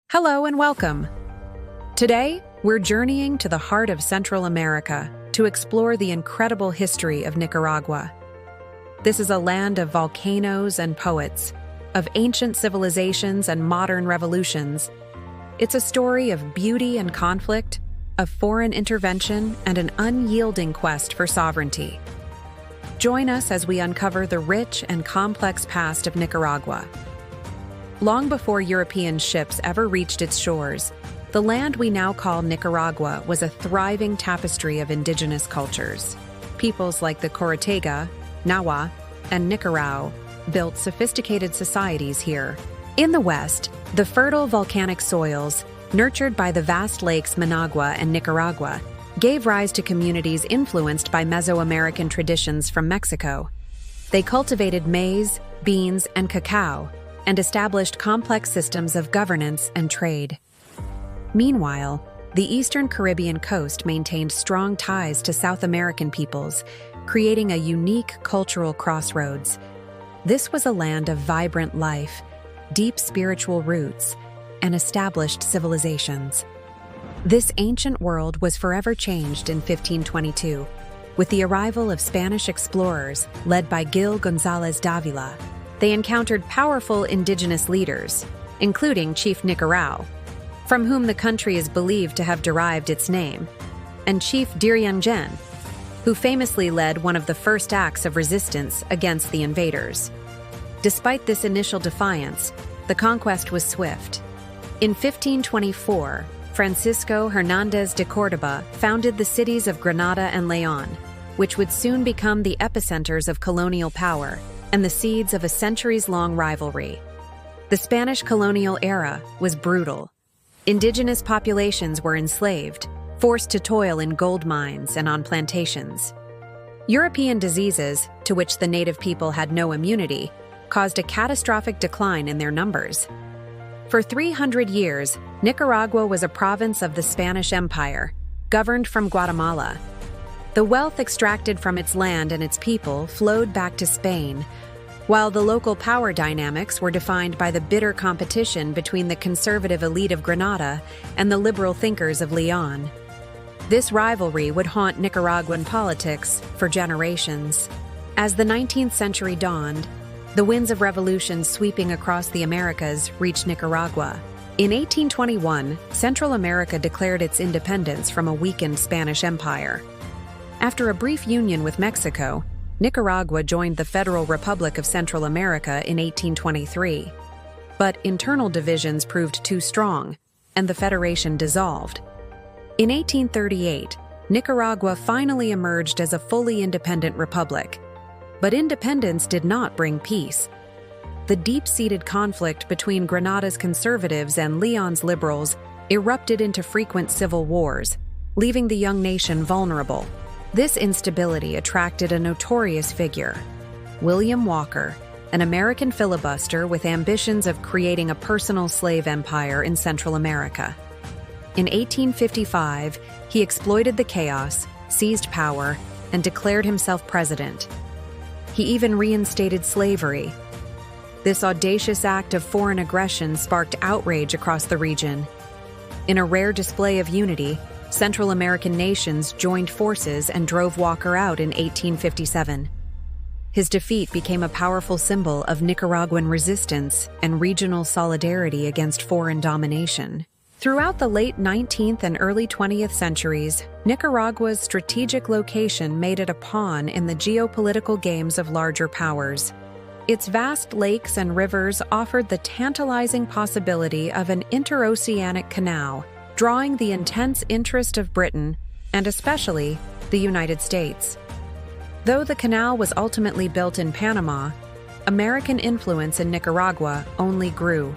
Hello and welcome. Today, we're journeying to the heart of Central America to explore the incredible history of Nicaragua. This is a land of volcanoes and poets, of ancient civilizations and modern revolutions. It's a story of beauty and conflict, of foreign intervention and an unyielding quest for sovereignty. Join us as we uncover the rich and complex past of Nicaragua. Long before European ships ever reached its shores, the land we now call Nicaragua was a thriving tapestry of indigenous cultures. Peoples like the Corotega, Nahua, and Nicaragua built sophisticated societies here. In the west, the fertile volcanic soils, nurtured by the vast lakes Managua and Nicaragua, gave rise to communities influenced by Mesoamerican traditions from Mexico. They cultivated maize, beans, and cacao, and established complex systems of governance and trade. Meanwhile, the eastern Caribbean coast maintained strong ties to South American peoples, creating a unique cultural crossroads. This was a land of vibrant life, deep spiritual roots, and established civilizations. This ancient world was forever changed in 1522, with the arrival of Spanish explorers led by Gil González Dávila. They encountered powerful indigenous leaders, including Chief Nicaragua, from whom the country is believed to have derived its name, and Chief Diriangén, who famously led one of the first acts of resistance against the invaders. Despite this initial defiance, the conquest was swift. In 1524, Francisco Hernández de Córdoba founded the cities of Granada and León, which would soon become the epicenters of colonial power and the seeds of a centuries-long rivalry. The Spanish colonial era was brutal. Indigenous populations were enslaved, forced to toil in gold mines and on plantations. European diseases, to which the native people had no immunity, caused a catastrophic decline in their numbers. For 300 years, Nicaragua was a province of the Spanish Empire, governed from Guatemala. The wealth extracted from its land and its people flowed back to Spain, while the local power dynamics were defined by the bitter competition between the conservative elite of Granada and the liberal thinkers of León. This rivalry would haunt Nicaraguan politics for generations. As the 19th century dawned, the winds of revolution sweeping across the Americas reached Nicaragua. In 1821, Central America declared its independence from a weakened Spanish Empire. After a brief union with Mexico, Nicaragua joined the Federal Republic of Central America in 1823. But internal divisions proved too strong, and the federation dissolved. In 1838, Nicaragua finally emerged as a fully independent republic. But independence did not bring peace. The deep-seated conflict between Granada's conservatives and León's liberals erupted into frequent civil wars, leaving the young nation vulnerable. This instability attracted a notorious figure, William Walker, an American filibuster with ambitions of creating a personal slave empire in Central America. In 1855, he exploited the chaos, seized power, and declared himself president. He even reinstated slavery. This audacious act of foreign aggression sparked outrage across the region. In a rare display of unity, Central American nations joined forces and drove Walker out in 1857. His defeat became a powerful symbol of Nicaraguan resistance and regional solidarity against foreign domination. Throughout the late 19th and early 20th centuries, Nicaragua's strategic location made it a pawn in the geopolitical games of larger powers. Its vast lakes and rivers offered the tantalizing possibility of an interoceanic canal, drawing the intense interest of Britain, and especially the United States. Though the canal was ultimately built in Panama, American influence in Nicaragua only grew.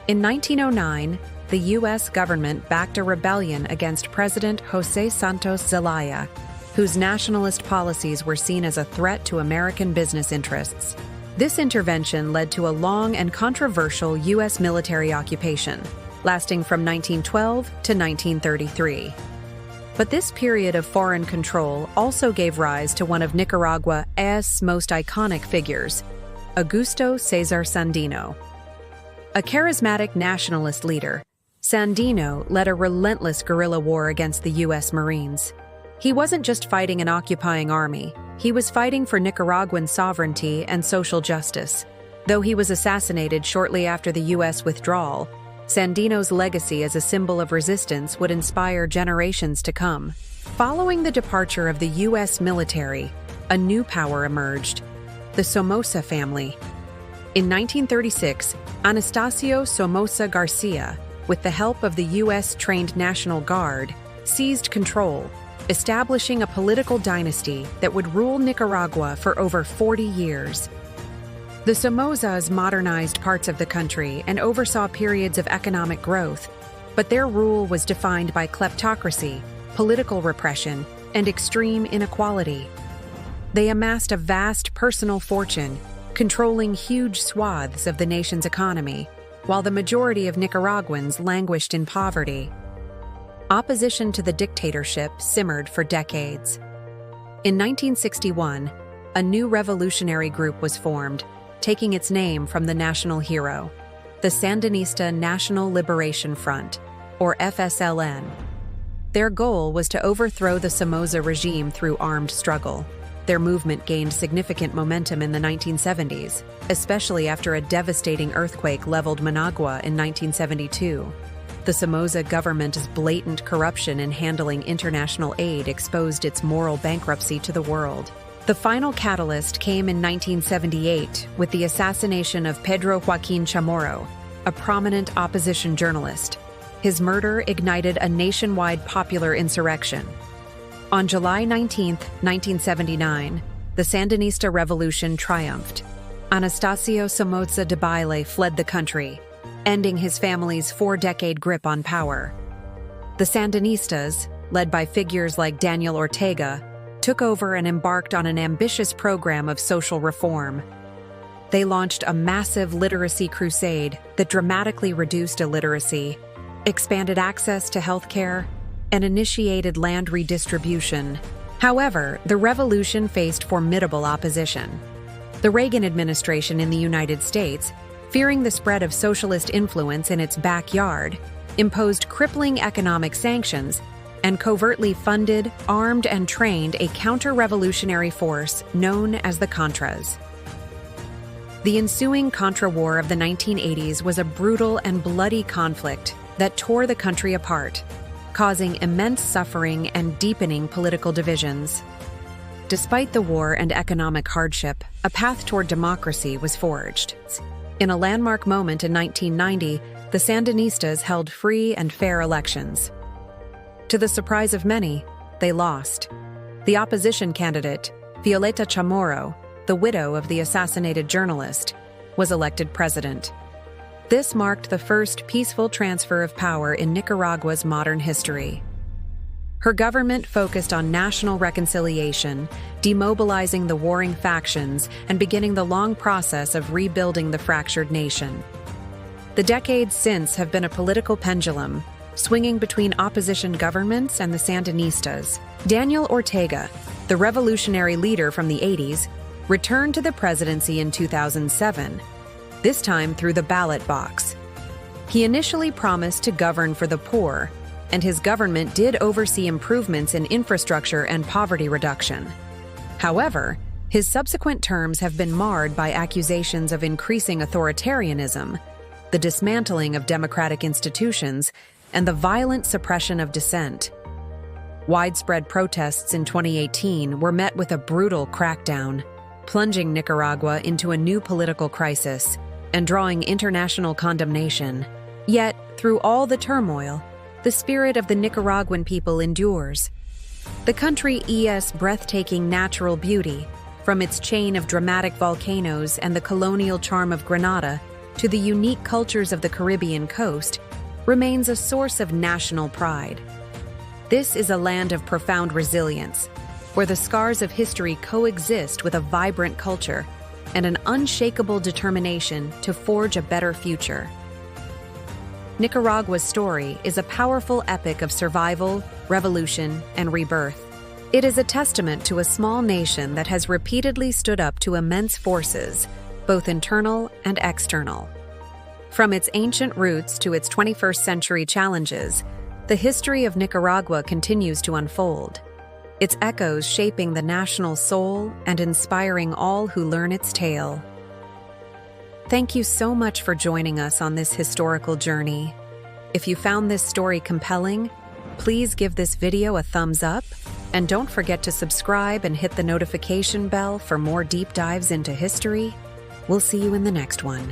In 1909, the U.S. government backed a rebellion against President José Santos Zelaya, whose nationalist policies were seen as a threat to American business interests. This intervention led to a long and controversial U.S. military occupation, lasting from 1912 to 1933. But this period of foreign control also gave rise to one of Nicaragua's most iconic figures, Augusto César Sandino. A charismatic nationalist leader, Sandino led a relentless guerrilla war against the U.S. Marines. He wasn't just fighting an occupying army, he was fighting for Nicaraguan sovereignty and social justice. Though he was assassinated shortly after the U.S. withdrawal, Sandino's legacy as a symbol of resistance would inspire generations to come. Following the departure of the U.S. military, a new power emerged, the Somoza family. In 1936, Anastasio Somoza Garcia, with the help of the U.S.-trained National Guard, seized control, establishing a political dynasty that would rule Nicaragua for over 40 years. The Somozas modernized parts of the country and oversaw periods of economic growth, but their rule was defined by kleptocracy, political repression, and extreme inequality. They amassed a vast personal fortune, controlling huge swaths of the nation's economy, while the majority of Nicaraguans languished in poverty. Opposition to the dictatorship simmered for decades. In 1961, a new revolutionary group was formed, taking its name from the national hero, the Sandinista National Liberation Front, or FSLN. Their goal was to overthrow the Somoza regime through armed struggle. Their movement gained significant momentum in the 1970s, especially after a devastating earthquake leveled Managua in 1972. The Somoza government's blatant corruption in handling international aid exposed its moral bankruptcy to the world. The final catalyst came in 1978 with the assassination of Pedro Joaquin Chamorro, a prominent opposition journalist. His murder ignited a nationwide popular insurrection. On July 19, 1979, the Sandinista revolution triumphed. Anastasio Somoza Debayle fled the country, ending his family's 4-decade grip on power. The Sandinistas, led by figures like Daniel Ortega, took over and embarked on an ambitious program of social reform. They launched a massive literacy crusade that dramatically reduced illiteracy, expanded access to healthcare, and initiated land redistribution. However, the revolution faced formidable opposition. The Reagan administration in the United States, fearing the spread of socialist influence in its backyard, imposed crippling economic sanctions and covertly funded, armed, and trained a counter-revolutionary force known as the Contras. The ensuing Contra War of the 1980s was a brutal and bloody conflict that tore the country apart, causing immense suffering and deepening political divisions. Despite the war and economic hardship, a path toward democracy was forged. In a landmark moment in 1990, the Sandinistas held free and fair elections. To the surprise of many, they lost. The opposition candidate, Violeta Chamorro, the widow of the assassinated journalist, was elected president. This marked the first peaceful transfer of power in Nicaragua's modern history. Her government focused on national reconciliation, demobilizing the warring factions, and beginning the long process of rebuilding the fractured nation. The decades since have been a political pendulum, swinging between opposition governments and the Sandinistas. Daniel Ortega, the revolutionary leader from the 80s, returned to the presidency in 2007, this time through the ballot box. He initially promised to govern for the poor, and his government did oversee improvements in infrastructure and poverty reduction. However, his subsequent terms have been marred by accusations of increasing authoritarianism, the dismantling of democratic institutions, and the violent suppression of dissent. Widespread protests in 2018 were met with a brutal crackdown, plunging Nicaragua into a new political crisis and drawing international condemnation. Yet, through all the turmoil, the spirit of the Nicaraguan people endures. The country's breathtaking natural beauty, from its chain of dramatic volcanoes and the colonial charm of Grenada to the unique cultures of the Caribbean coast, remains a source of national pride. This is a land of profound resilience, where the scars of history coexist with a vibrant culture and an unshakable determination to forge a better future. Nicaragua's story is a powerful epic of survival, revolution, and rebirth. It is a testament to a small nation that has repeatedly stood up to immense forces, both internal and external. From its ancient roots to its 21st century challenges, the history of Nicaragua continues to unfold, its echoes shaping the national soul and inspiring all who learn its tale. Thank you so much for joining us on this historical journey. If you found this story compelling, please give this video a thumbs up, and don't forget to subscribe and hit the notification bell for more deep dives into history. We'll see you in the next one.